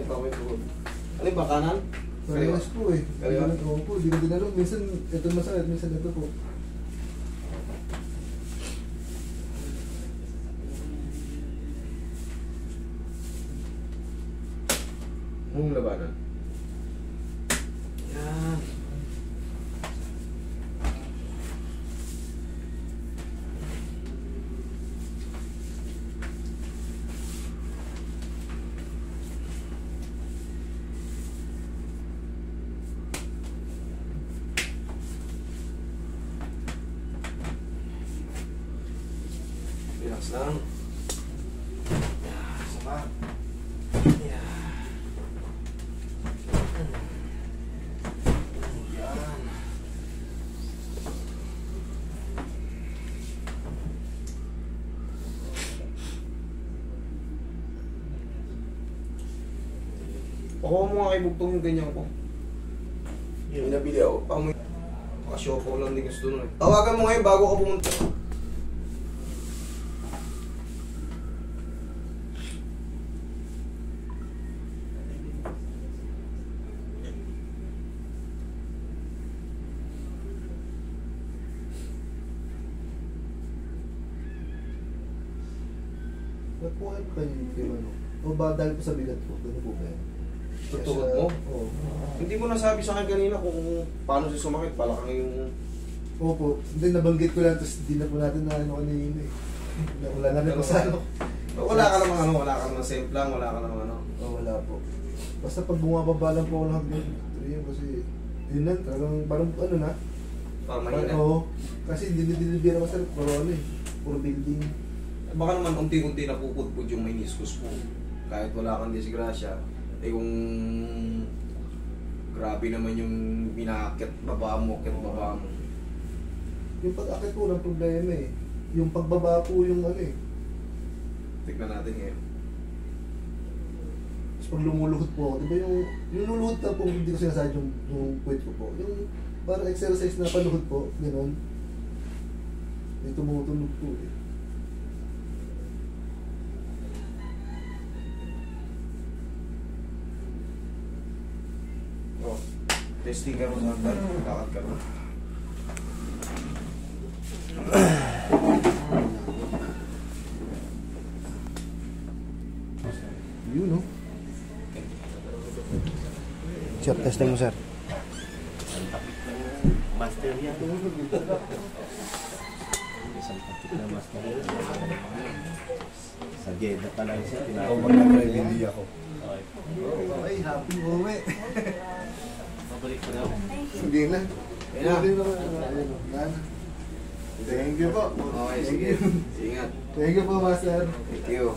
Okay, good. Ano ba, kanan? Parehas po eh. Kaliwa? Oo po, di ko din alam. Minsan ito masakit, minsan ito po. Mong labanan. Yan. Relax lang. Sama. Yan. Yan. Pakuha mo nga kay Bugtong yung ganyan ko. Yung nabili ako. Pakashow ko lang din gusto nun eh. Tawagan mo ngayon bago ka pumunta. Ba't po kayo kayo ano? O ba dahil po sa bigat po? Gano'n po ba yan? Tutukot mo? Oo. Hindi mo nasabi sa akin kanina kung paano siya sumakit. Palakang yung... Opo. Hindi, nabanggit ko lang. Tapos hindi na po natin na ano kanina eh. Wala na rin po sa ano. Wala ka namang ano, wala ka namang semplang, wala ka namang ano. Oo, wala po. Basta pag bumababa lang po ako ng hagdan. Yun kasi, yun lang, talagang parang ano na. Parang mahina. Oo. Kasi hindi dinibira ko sa puro ano eh. Puro building. Baka naman unti-unti napupudpud yung meniscus mo. Kahit wala kang disgrasya. Eh kung grabe naman yung binakit baba mo, baba mo. Yung pag-akit po ng problema eh. Yung pagbaba po yung ano eh. Tignan natin ngayon. Tapos pag lumuluhod po ako, di ba yung luluhod na po, hindi ko sinasabi yung puwet ko po. Yung parang exercise na paluhod po, gano'n. May tumutunog po eh. Oh, testing ka mo sa hagdan, lakad ka mo. Yun no? Sir, testing mo sir. Master yan. Isang tapik na master yan. Sa Jeddah pa lang siya. Ako mag-drive, hindi ako. Okay. Ay, happy uwi. Babalik ko daw. Hindi na. Ayun Hindi na. Thank you po. Okay, sige. Ingat. Thank you po, Master. Thank you.